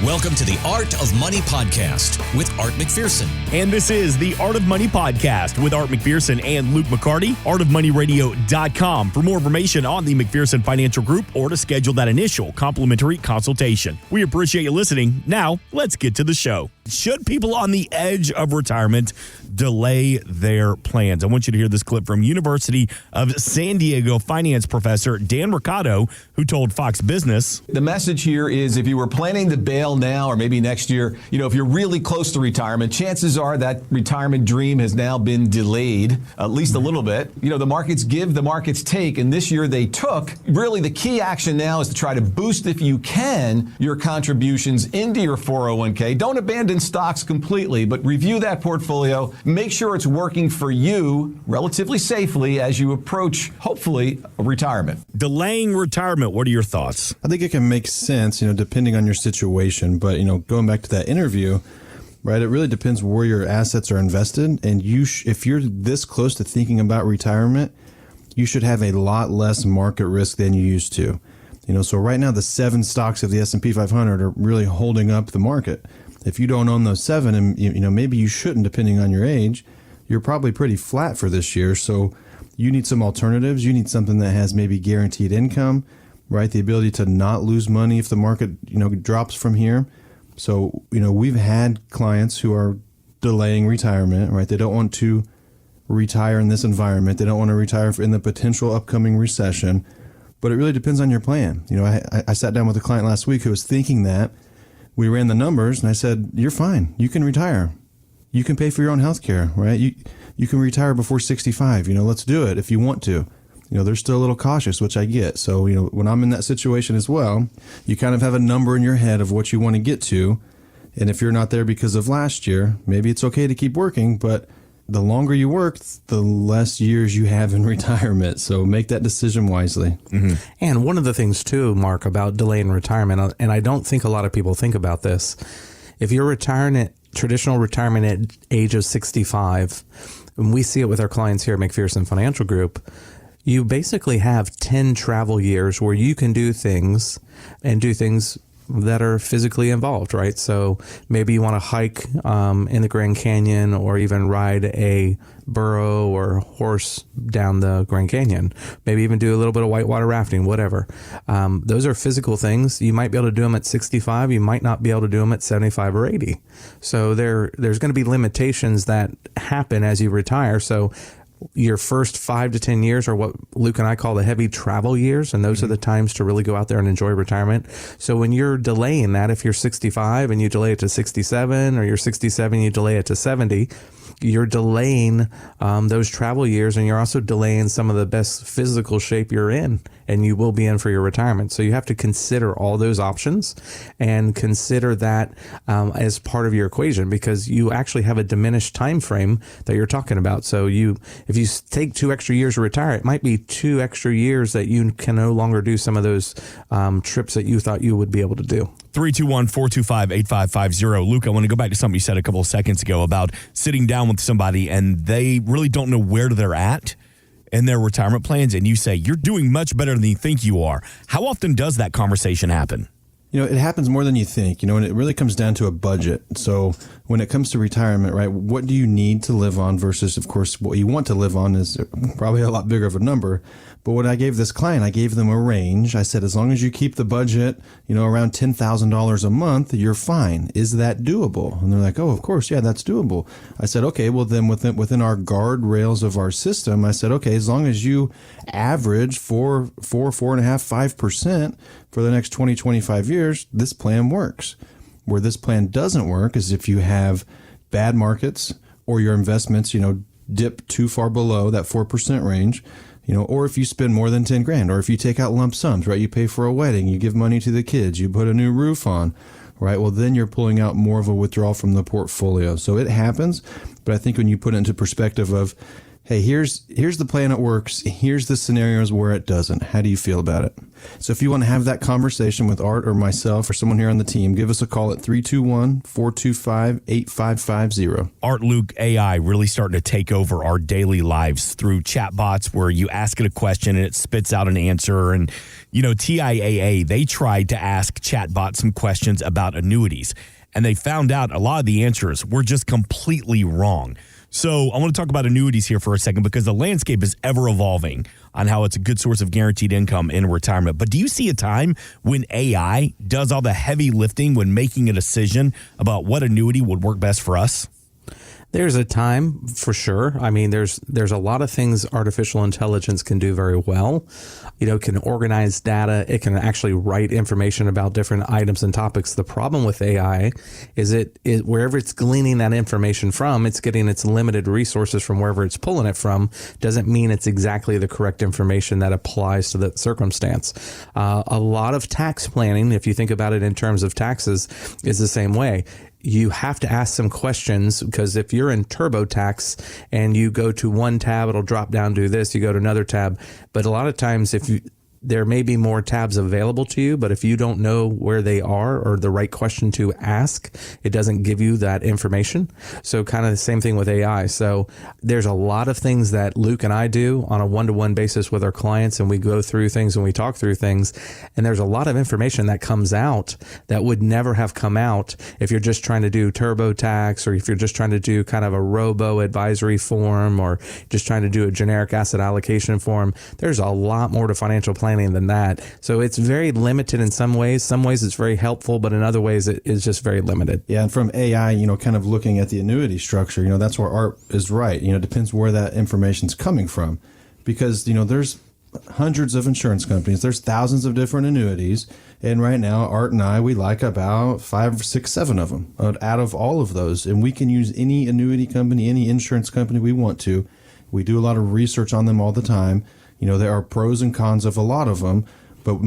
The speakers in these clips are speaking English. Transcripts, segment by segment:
Welcome to the Art of Money Podcast with Art McPherson. And this is the Art of Money Podcast with Art McPherson and Luke McCarty, artofmoneyradio.com for more information on the McPherson Financial Group or to schedule that initial complimentary consultation. We appreciate you listening. Now, let's get to the show. Should people on the edge of retirement delay their plans? I want you to hear this clip from University of San Diego finance professor Dan Ricardo, who told Fox Business. The message here is if you were planning to bail now or maybe next year, if you're really close to retirement, chances are that retirement dream has now been delayed at least a little bit. The markets give, the markets take, and this year they took. Really, the key action now is to try to boost, if you can, your contributions into your 401k. Don't abandon stocks completely, but review that portfolio. Make sure it's working for you relatively safely as you approach, hopefully, retirement. Delaying retirement, what are your thoughts? I think it can make sense, depending on your situation. But, going back to that interview, right, it really depends where your assets are invested. And if you're this close to thinking about retirement, you should have a lot less market risk than you used to. So right now, the 7 stocks of the S&P 500 are really holding up the market. If you don't own those 7, and maybe you shouldn't, depending on your age, you're probably pretty flat for this year. So you need some alternatives. You need something that has maybe guaranteed income, right? The ability to not lose money if the market, drops from here. So, we've had clients who are delaying retirement, right? They don't want to retire in this environment. They don't want to retire in the potential upcoming recession. But it really depends on your plan. I sat down with a client last week who was thinking that. We ran the numbers, and I said, you're fine. You can retire. You can pay for your own health care, right? You can retire before 65. Let's do it if you want to. They're still a little cautious, which I get. So, when I'm in that situation as well, you kind of have a number in your head of what you want to get to. And if you're not there because of last year, maybe it's okay to keep working, but the longer you work, the less years you have in retirement. So make that decision wisely. Mm-hmm. And one of the things too, Mark, about delaying retirement, and I don't think a lot of people think about this, if you're retiring at traditional retirement at age of 65, and we see it with our clients here at McPherson Financial Group, you basically have 10 travel years where you can do things that are physically involved, right? So maybe you want to hike in the Grand Canyon or even ride a burro or horse down the Grand Canyon. Maybe even do a little bit of whitewater rafting, whatever. Those are physical things. You might be able to do them at 65. You might not be able to do them at 75 or 80. So there's going to be limitations that happen as you retire. So your first 5 to 10 years are what Luke and I call the heavy travel years, and those are the times to really go out there and enjoy retirement. So when you're delaying that, if you're 65 and you delay it to 67, or you're 67 and you delay it to 70, you're delaying those travel years, and you're also delaying some of the best physical shape you're in, and you will be in for your retirement. So you have to consider all those options and consider that as part of your equation, because you actually have a diminished time frame that you're talking about. So if you take 2 extra years to retire, it might be 2 extra years that you can no longer do some of those trips that you thought you would be able to do. 321-425-8550. Luke, I want to go back to something you said a couple of seconds ago about sitting down with somebody and they really don't know where they're at in their retirement plans, and you say, you're doing much better than you think you are. How often does that conversation happen? It happens more than you think, and it really comes down to a budget. So when it comes to retirement, right, what do you need to live on versus, of course, what you want to live on is probably a lot bigger of a number. But what I gave this client, I gave them a range. I said, as long as you keep the budget, around $10,000 a month, you're fine. Is that doable? And they're like, oh, of course, yeah, that's doable. I said, okay, well then within our guardrails of our system, I said, okay, as long as you average 4.5% for the next 20, 25 years, this plan works. Where this plan doesn't work is if you have bad markets or your investments, dip too far below that 4% range, or if you spend more than 10 grand, or if you take out lump sums, right? You pay for a wedding, you give money to the kids, you put a new roof on, right? Well, then you're pulling out more of a withdrawal from the portfolio. So it happens, but I think when you put it into perspective of hey, here's the plan it works. Here's the scenarios where it doesn't. How do you feel about it? So if you want to have that conversation with Art or myself or someone here on the team, give us a call at 321-425-8550. Art, Luke, AI really starting to take over our daily lives through chatbots where you ask it a question and it spits out an answer. And, TIAA, they tried to ask chatbots some questions about annuities, and they found out a lot of the answers were just completely wrong. So I want to talk about annuities here for a second because the landscape is ever evolving on how it's a good source of guaranteed income in retirement. But do you see a time when AI does all the heavy lifting when making a decision about what annuity would work best for us? There's a time for sure. I mean, there's a lot of things artificial intelligence can do very well. It can organize data. It can actually write information about different items and topics. The problem with AI is wherever it's gleaning that information from, it's getting its limited resources from wherever it's pulling it from. Doesn't mean it's exactly the correct information that applies to the circumstance. A lot of tax planning, if you think about it in terms of taxes, is the same way. You have to ask some questions because if you're in TurboTax and you go to one tab, it'll drop down to this, you go to another tab. But a lot of times there may be more tabs available to you, but if you don't know where they are or the right question to ask, it doesn't give you that information. So kind of the same thing with AI. So there's a lot of things that Luke and I do on a one-to-one basis with our clients, and we go through things and we talk through things. And there's a lot of information that comes out that would never have come out if you're just trying to do TurboTax, or if you're just trying to do kind of a robo advisory form, or just trying to do a generic asset allocation form. There's a lot more to financial planning than that. So it's very limited in some ways. Some ways it's very helpful, but in other ways it is just very limited. Yeah, and from AI, kind of looking at the annuity structure, that's where Art is right. It depends where that information's coming from, because there's hundreds of insurance companies. There's thousands of different annuities, and right now Art and I, we like about 5, 6, 7 of them out of all of those, and we can use any annuity company, any insurance company we want to. We do a lot of research on them all the time. There are pros and cons of a lot of them, but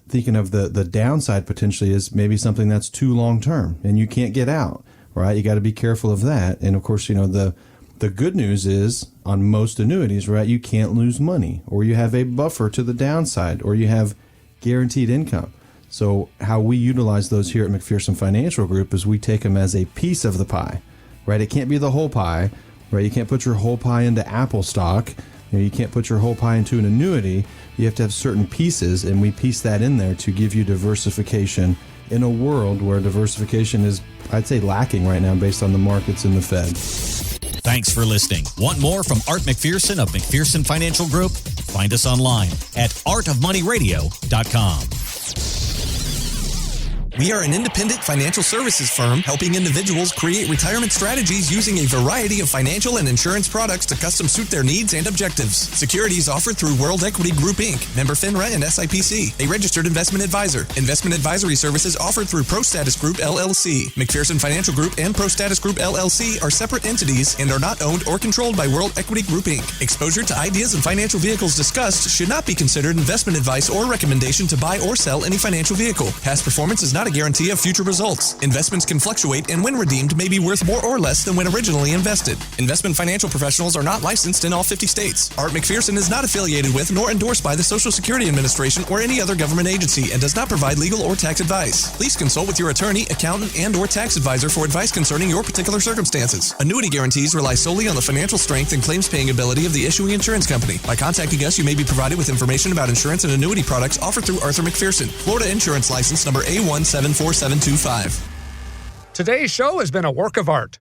thinking of the downside potentially is maybe something that's too long term and you can't get out, right? You got to be careful of that. And of course, the good news is on most annuities, right, you can't lose money, or you have a buffer to the downside, or you have guaranteed income. So how we utilize those here at McPherson Financial Group is we take them as a piece of the pie, right? It can't be the whole pie, right? You can't put your whole pie into Apple stock. You can't put your whole pie into an annuity. You have to have certain pieces, and we piece that in there to give you diversification in a world where diversification is, I'd say, lacking right now based on the markets and the Fed. Thanks for listening. Want more from Art McPherson of McPherson Financial Group? Find us online at artofmoneyradio.com. We are an independent financial services firm helping individuals create retirement strategies using a variety of financial and insurance products to custom suit their needs and objectives. Securities offered through World Equity Group, Inc., member FINRA and SIPC, a registered investment advisor. Investment advisory services offered through ProStatus Group, LLC. McPherson Financial Group and ProStatus Group, LLC are separate entities and are not owned or controlled by World Equity Group, Inc. Exposure to ideas and financial vehicles discussed should not be considered investment advice or recommendation to buy or sell any financial vehicle. Past performance is not a guarantee of future results. Investments can fluctuate and when redeemed may be worth more or less than when originally invested. Investment financial professionals are not licensed in all 50 states. Art McPherson is not affiliated with nor endorsed by the Social Security Administration or any other government agency and does not provide legal or tax advice. Please consult with your attorney, accountant, and or tax advisor for advice concerning your particular circumstances. Annuity guarantees rely solely on the financial strength and claims paying ability of the issuing insurance company. By contacting us, you may be provided with information about insurance and annuity products offered through Arthur McPherson. Florida Insurance License number A174. 725. Today's show has been a work of art.